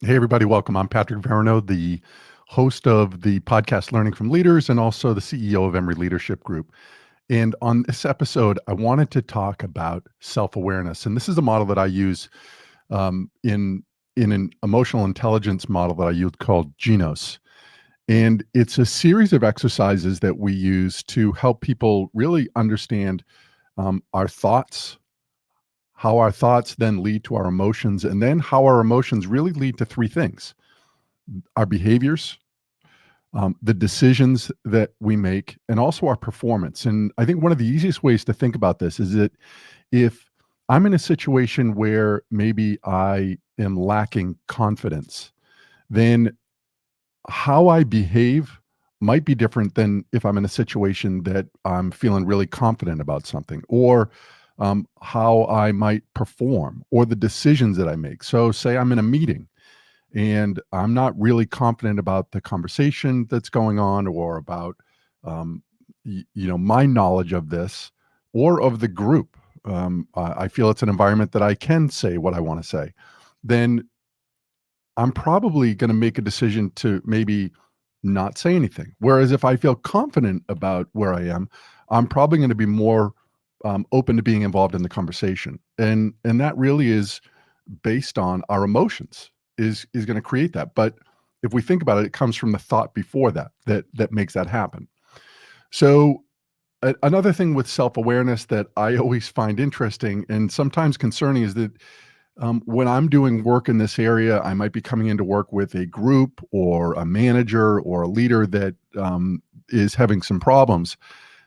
Hey, everybody, welcome. I'm Patrick Verno, the host of the podcast Learning from Leaders and also the CEO of Emory Leadership Group. And on this episode, I wanted to talk about self-awareness. And this is a model that I use in an emotional intelligence model that I use called Genos. And it's a series of exercises that we use to help people really understand our thoughts, how our thoughts then lead to our emotions, and then how our emotions really lead to three things: our behaviors, the decisions that we make, and also our performance. And I think one of the easiest ways to think about this is that if I'm in a situation where maybe I am lacking confidence, then how I behave might be different than if I'm in a situation that I'm feeling really confident about something, or how I might perform, or the decisions that I make. So, say I'm in a meeting and I'm not really confident about the conversation that's going on, or about my knowledge of this or of the group. I feel it's an environment that I can say what I want to say. Then I'm probably going to make a decision to maybe not say anything. Whereas if I feel confident about where I am, I'm probably going to be more open to being involved in the conversation. And that really is based on our emotions is going to create that. But if we think about it, it comes from the thought before that makes that happen. So another thing with self-awareness that I always find interesting and sometimes concerning is that when I'm doing work in this area, I might be coming into work with a group or a manager or a leader that is having some problems.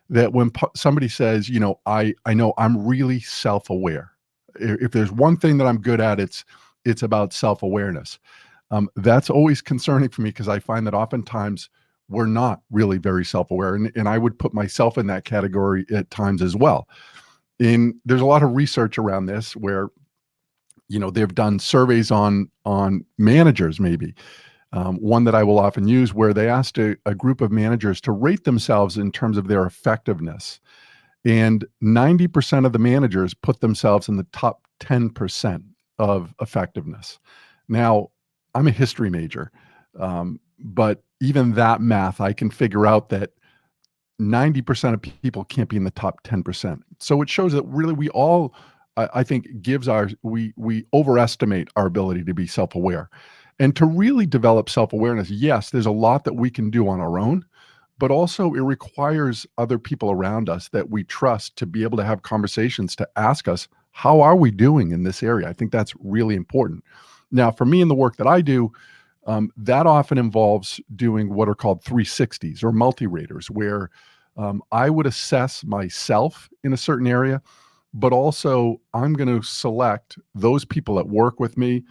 That when somebody says, I know I'm really self-aware. If there's one thing that I'm good at, it's about self-awareness. That's always concerning for me because I find that oftentimes we're not really very self-aware, and I would put myself in that category at times as well. And there's a lot of research around this where they've done surveys on managers, maybe one that I will often use, where they asked a group of managers to rate themselves in terms of their effectiveness. And 90% of the managers put themselves in the top 10% of effectiveness. Now, I'm a history major, but even that math, I can figure out that 90% of people can't be in the top 10%. So it shows that really we all, I think, we overestimate our ability to be self-aware. And to really develop self-awareness, yes, there's a lot that we can do on our own, but also it requires other people around us that we trust to be able to have conversations to ask us, how are we doing in this area? I think that's really important. Now, for me in the work that I do, that often involves doing what are called 360s or multi-raters, where I would assess myself in a certain area, but also I'm going to select those people that work with me,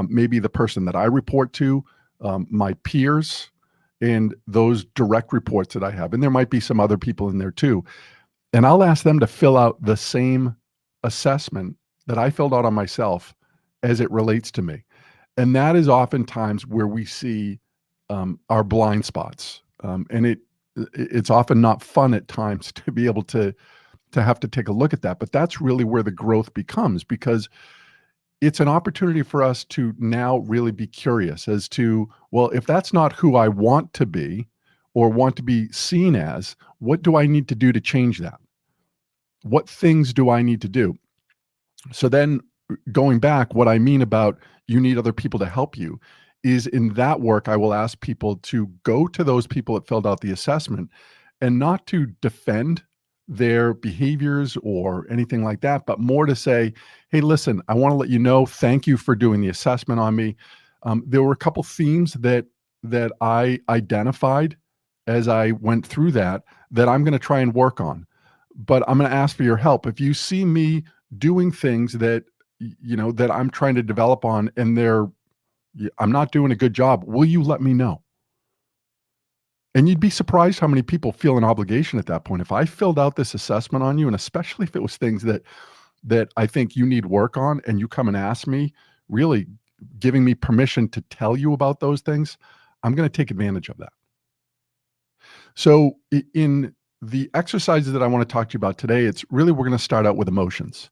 maybe the person that I report to, my peers, and those direct reports that I have. And there might be some other people in there too. And I'll ask them to fill out the same assessment that I filled out on myself as it relates to me. And that is oftentimes where we see our blind spots. And it's often not fun at times to be able to have to take a look at that. But that's really where the growth becomes, because it's an opportunity for us to now really be curious as to, well, if that's not who I want to be or want to be seen as, what do I need to do to change that? What things do I need to do? So then going back, what I mean about you need other people to help you is, in that work, I will ask people to go to those people that filled out the assessment and not to defend their behaviors or anything like that, but more to say, hey, listen, I want to let you know, thank you for doing the assessment on me. There were a couple themes that I identified as I went through that I'm going to try and work on. But I'm going to ask for your help. If you see me doing things that that I'm trying to develop on and I'm not doing a good job, will you let me know? And you'd be surprised how many people feel an obligation at that point. If I filled out this assessment on you, and especially if it was things that I think you need work on, and you come and ask me, really giving me permission to tell you about those things, I'm going to take advantage of that. So in the exercises that I want to talk to you about today, it's really, we're going to start out with emotions.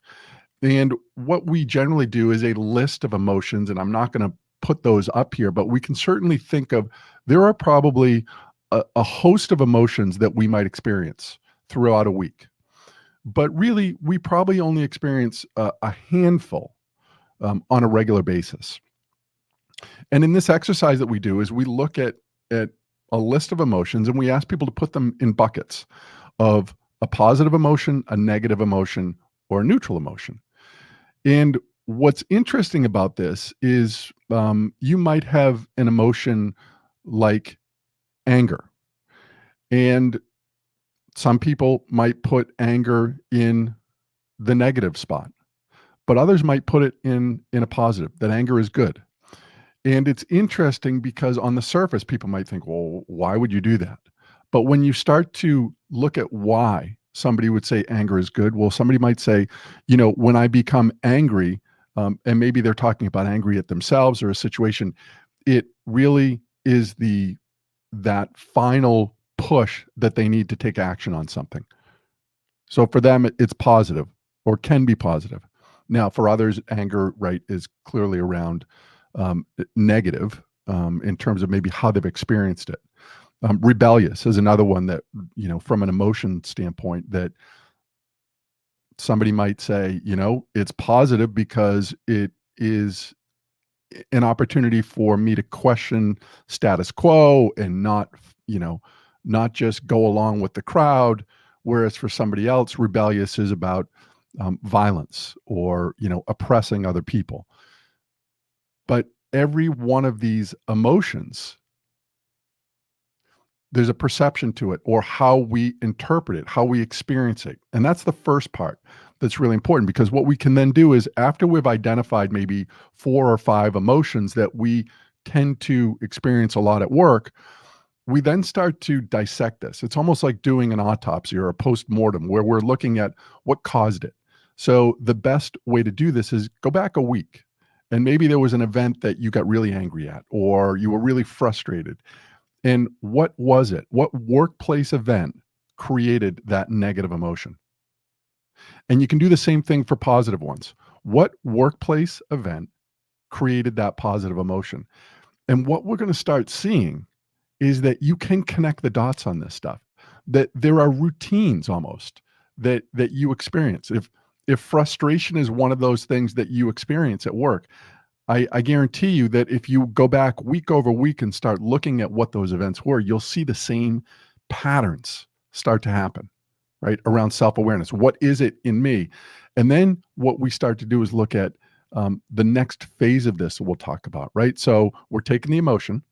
And what we generally do is a list of emotions, and I'm not going to put those up here, but we can certainly think of, there are probably a host of emotions that we might experience throughout a week. But really, we probably only experience a handful on a regular basis. And in this exercise that we do is we look at a list of emotions and we ask people to put them in buckets of a positive emotion, a negative emotion, or a neutral emotion. And what's interesting about this is you might have an emotion like anger. And some people might put anger in the negative spot, but others might put it in a positive, that anger is good. And it's interesting because on the surface, people might think, well, why would you do that? But when you start to look at why somebody would say anger is good, well, somebody might say, when I become angry, and maybe they're talking about angry at themselves or a situation, it really is that final push that they need to take action on something. So for them, it's positive or can be positive. Now, for others, anger, right, is clearly around negative in terms of maybe how they've experienced it. Rebellious is another one that, from an emotion standpoint, that somebody might say, it's positive because it is an opportunity for me to question status quo and not just go along with the crowd. Whereas for somebody else, rebellious is about violence or, oppressing other people. But every one of these emotions, there's a perception to it, or how we interpret it, how we experience it. And that's the first part that's really important, because what we can then do is, after we've identified maybe 4 or 5 emotions that we tend to experience a lot at work, we then start to dissect this. It's almost like doing an autopsy or a postmortem, where we're looking at what caused it. So the best way to do this is go back a week, and maybe there was an event that you got really angry at, or you were really frustrated. And what was it? What workplace event created that negative emotion? And you can do the same thing for positive ones. What workplace event created that positive emotion? And what we're going to start seeing is that you can connect the dots on this stuff, that there are routines almost that you experience. If frustration is one of those things that you experience at work, I guarantee you that if you go back week over week and start looking at what those events were, you'll see the same patterns start to happen, right? Around self-awareness. What is it in me? And then what we start to do is look at the next phase of this we'll talk about, right? So we're taking the emotion.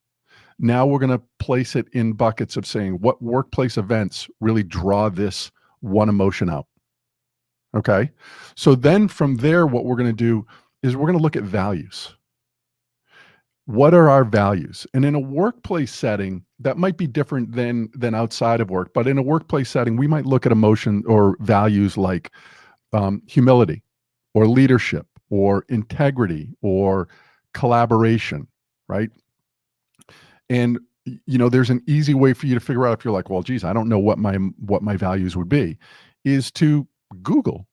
Now we're going to place it in buckets of saying, what workplace events really draw this one emotion out? Okay. So then from there, what we're going to do is we're going to look at values. What are our values? And in a workplace setting, that might be different than outside of work. But in a workplace setting, we might look at emotion or values like humility or leadership or integrity or collaboration, right? And there's an easy way for you to figure out, if you're like, well, geez, I don't know what my values would be, is to Google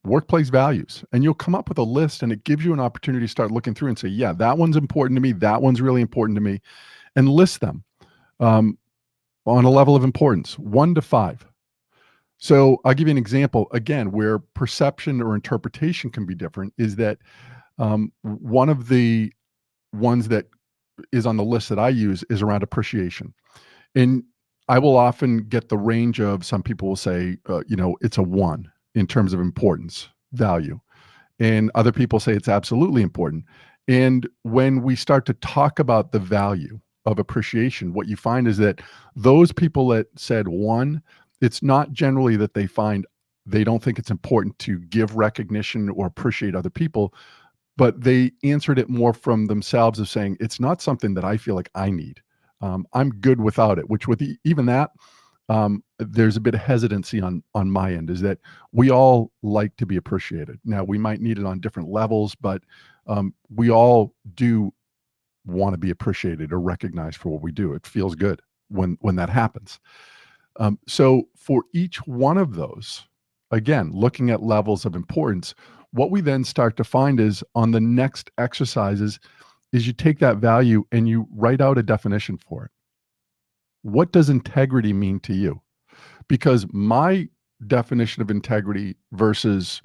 workplace values, and you'll come up with a list, and it gives you an opportunity to start looking through and say, yeah, that one's important to me, that one's really important to me, and list them on a level of importance, 1 to 5. So I'll give you an example again where perception or interpretation can be different. Is that one of the ones that is on the list that I use is around appreciation. And I will often get the range of, some people will say, it's a 1 in terms of importance, value. And other people say it's absolutely important. And when we start to talk about the value of appreciation, what you find is that those people that said 1, it's not generally that they don't think it's important to give recognition or appreciate other people, but they answered it more from themselves of saying, it's not something that I feel like I need. I'm good without it, which with even that, there's a bit of hesitancy on my end, is that we all like to be appreciated. Now, we might need it on different levels, but we all do want to be appreciated or recognized for what we do. It feels good when that happens. So for each one of those, again, looking at levels of importance, what we then start to find is on the next exercises is you take that value and you write out a definition for it. What does integrity mean to you? Because my definition of integrity versus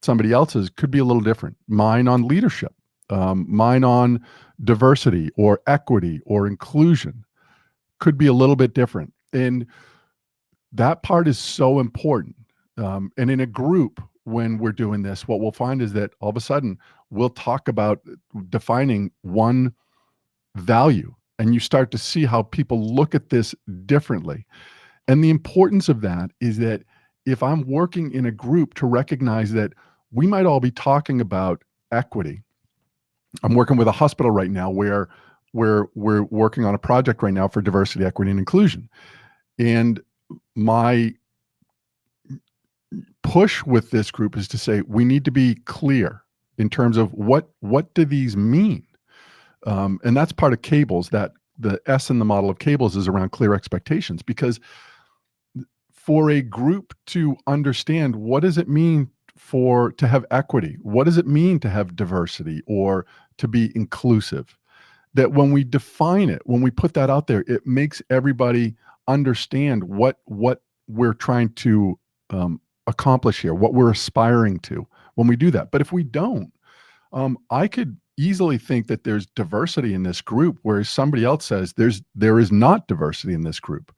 somebody else's could be a little different. Mine on leadership, mine on diversity or equity or inclusion could be a little bit different. And that part is so important. And in a group, when we're doing this, what we'll find is that all of a sudden we'll talk about defining one value, and you start to see how people look at this differently. And the importance of that is that if I'm working in a group, to recognize that we might all be talking about equity. I'm working with a hospital right now where we're working on a project right now for diversity, equity, and inclusion. And my push with this group is to say we need to be clear in terms of what do these mean. And that's part of cables. That the S in the model of cables is around clear expectations, because for a group to understand what does it mean to have equity, what does it mean to have diversity or to be inclusive, that when we define it, when we put that out there, it makes everybody understand what we're trying to accomplish here, what we're aspiring to when we do that. But if we don't, I could easily think that there's diversity in this group, whereas somebody else says there is not diversity in this group.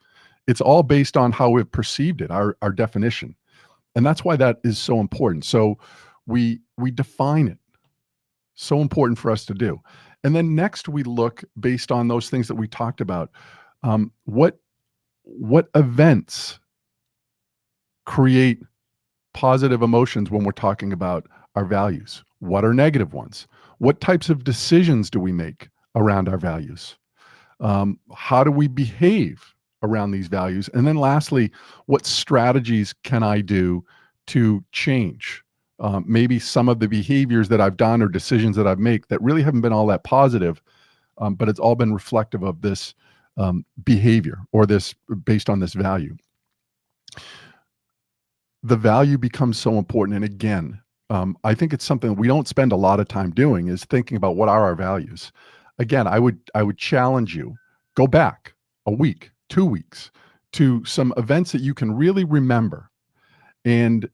It's all based on how we've perceived it, our definition. And that's why that is so important. So we define it. So important for us to do. And then next we look, based on those things that we talked about, what events create positive emotions when we're talking about our values? What are negative ones? What types of decisions do we make around our values? How do we behave around these values? And then lastly, what strategies can I do to change maybe some of the behaviors that I've done or decisions that I've made that really haven't been all that positive, but it's all been reflective of this behavior or this based on this value. The value becomes so important. And again, I think it's something we don't spend a lot of time doing, is thinking about what are our values. Again, I would challenge you, go back a week, 2 weeks to some events that you can really remember, and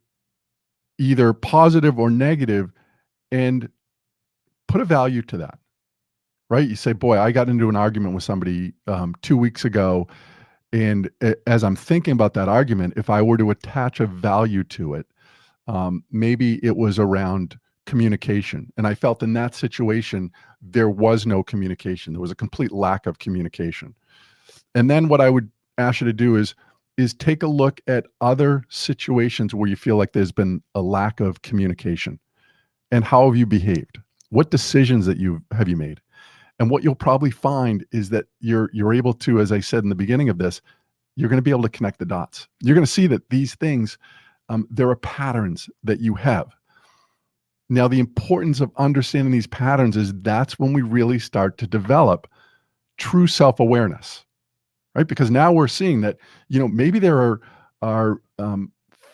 either positive or negative, and put a value to that, right? You say, boy, I got into an argument with somebody 2 weeks ago. And as I'm thinking about that argument, if I were to attach a value to it, maybe it was around communication. And I felt in that situation, there was no communication. There was a complete lack of communication. And then what I would ask you to do is take a look at other situations where you feel like there's been a lack of communication, and how have you behaved? What decisions have you made? And what you'll probably find is that you're able to, as I said in the beginning of this, you're going to be able to connect the dots. You're going to see that these things, there are patterns that you have. Now, the importance of understanding these patterns is that's when we really start to develop true self-awareness, right? Because now we're seeing that, maybe there are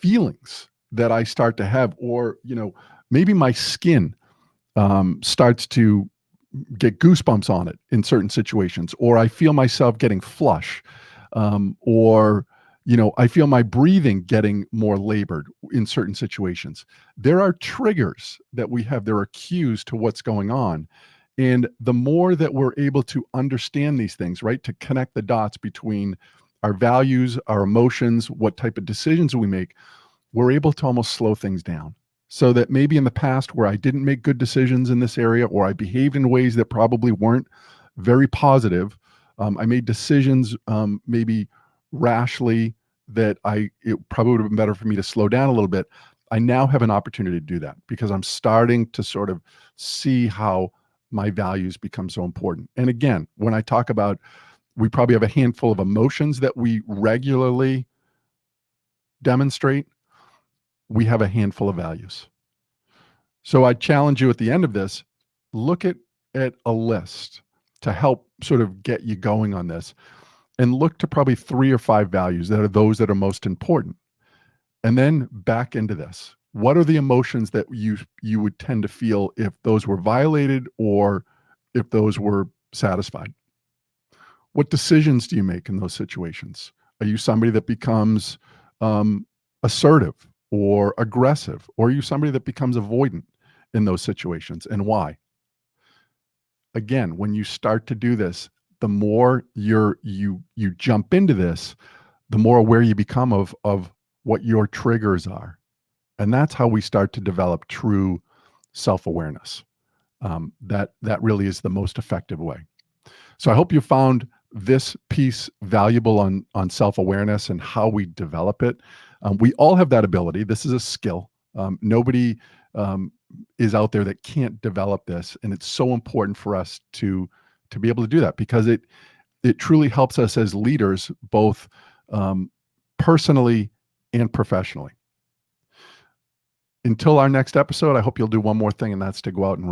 feelings that I start to have, or, maybe my skin starts to get goosebumps on it in certain situations, or I feel myself getting flush, or I feel my breathing getting more labored in certain situations. There are triggers that we have. There are cues to what's going on. And the more that we're able to understand these things, right, to connect the dots between our values, our emotions, what type of decisions we make, we're able to almost slow things down. So that maybe in the past where I didn't make good decisions in this area, or I behaved in ways that probably weren't very positive, I made decisions maybe rashly that it probably would have been better for me to slow down a little bit. I now have an opportunity to do that because I'm starting to sort of see how my values become so important. And again, when I talk about, we probably have a handful of emotions that we regularly demonstrate, we have a handful of values. So I challenge you at the end of this, look at a list to help sort of get you going on this, and look to probably 3 or 5 values that are those that are most important. And then back into this. What are the emotions that you would tend to feel if those were violated, or if those were satisfied? What decisions do you make in those situations? Are you somebody that becomes assertive or aggressive, or are you somebody that becomes avoidant in those situations, and why? Again, when you start to do this, the more you jump into this, the more aware you become of what your triggers are, and that's how we start to develop true self-awareness. That really is the most effective way. So I hope you found this piece valuable on self-awareness and how we develop it. We all have that ability. This is a skill. Nobody is out there that can't develop this, and it's so important for us to be able to do that, because it truly helps us as leaders, both personally and professionally. Until our next episode, I hope you'll do one more thing, and that's to go out and